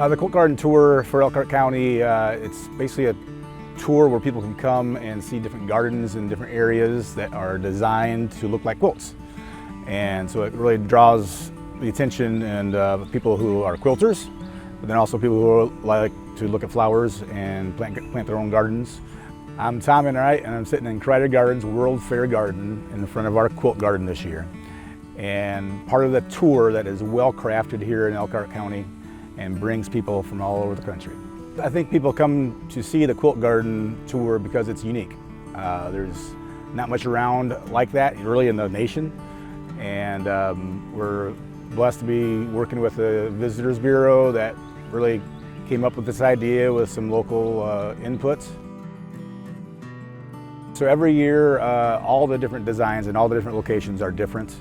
The Quilt Garden Tour for Elkhart County, it's basically a tour where people can come and see different gardens in different areas that are designed to look like quilts. And so it really draws the attention and people who are quilters, but then also people who like to look at flowers and plant their own gardens. I'm Tom Enright, and I'm sitting in Quilt Gardens World Fair Garden in front of our quilt garden this year. And part of the tour that is well crafted here in Elkhart County and brings people from all over the country. I think people come to see the Quilt Garden tour because it's unique. There's not much around like that really in the nation, and we're blessed to be working with the Visitors Bureau that really came up with this idea with some local input. So every year, all the different designs and all the different locations are different.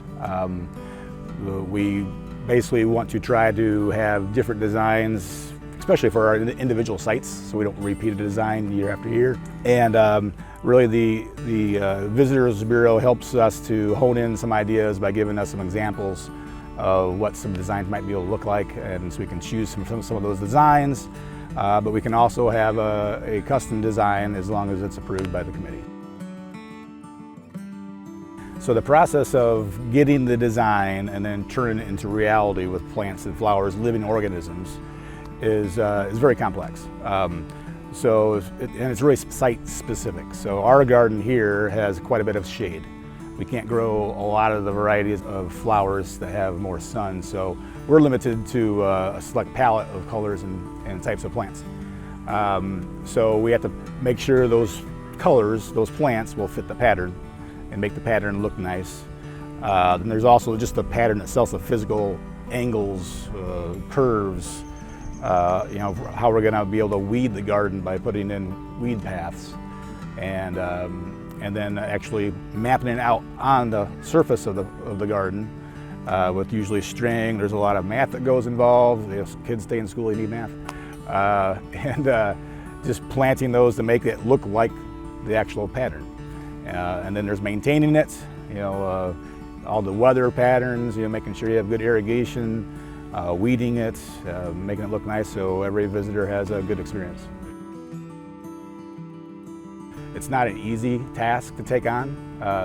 We basically want to try to have different designs, especially for our individual sites, so we don't repeat a design year after year. And really the Visitors Bureau helps us to hone in some ideas by giving us some examples of what some designs might be able to look like, and so we can choose some of those designs, but we can also have a custom design as long as it's approved by the committee. So the process of getting the design and then turning it into reality with plants and flowers, living organisms, is very complex. And it's really site specific. So our garden here has quite a bit of shade. We can't grow a lot of the varieties of flowers that have more sun, so we're limited to a select palette of colors and types of plants. So we have to make sure those colors, those plants, will fit the pattern and make the pattern look nice. Then there's also just the pattern itself, the physical angles, curves, how we're gonna be able to weed the garden by putting in weed paths, and then actually mapping it out on the surface of the garden with usually string. There's a lot of math that goes involved. If kids stay in school, they need math. Just planting those to make it look like the actual pattern. And then there's maintaining it, all the weather patterns, making sure you have good irrigation, weeding it, making it look nice so every visitor has a good experience. It's not an easy task to take on,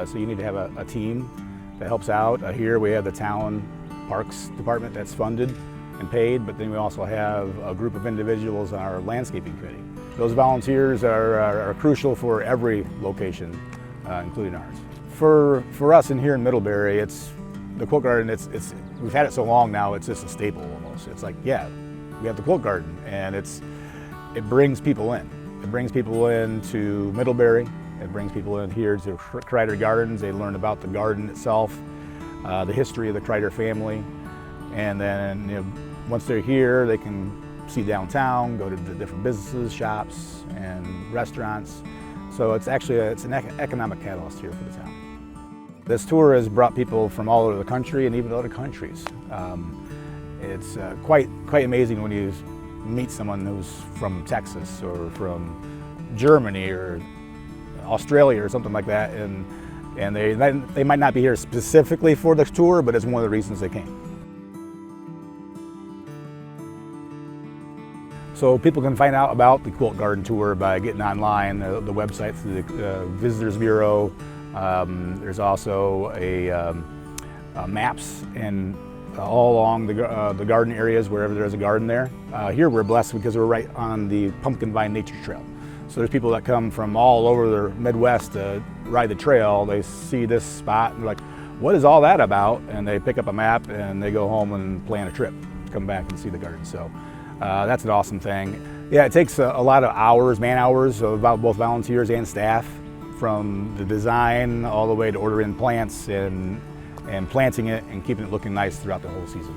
so you need to have a team that helps out. Here we have the town parks department that's funded and paid, but then we also have a group of individuals on our landscaping committee. Those volunteers are crucial for every location, including ours. For us in here in Middlebury, it's the Quilt Garden. We've had it so long now, it's just a staple almost. It's like, yeah, we have the Quilt Garden, and it brings people in. It brings people in to Middlebury. It brings people in here to Quilt Gardens. They learn about the garden itself, the history of the Quilt family, and then once they're here, they can see downtown, go to the different businesses, shops, and restaurants. So it's an economic catalyst here for the town. This tour has brought people from all over the country and even other countries. It's quite amazing when you meet someone who's from Texas or from Germany or Australia or something like that, and they might not be here specifically for the tour, but it's one of the reasons they came. So people can find out about the Quilt Garden Tour by getting online, the website through the Visitors Bureau. There's also maps and all along the garden areas wherever there's a garden there. Here we're blessed because we're right on the Pumpkin Vine Nature Trail. So there's people that come from all over the Midwest to ride the trail. They see this spot and they're like, what is all that about? And they pick up a map and they go home and plan a trip, come back and see the garden. So that's an awesome thing. Yeah, it takes a lot of hours, man hours, of both volunteers and staff, from the design all the way to ordering plants and planting it and keeping it looking nice throughout the whole season.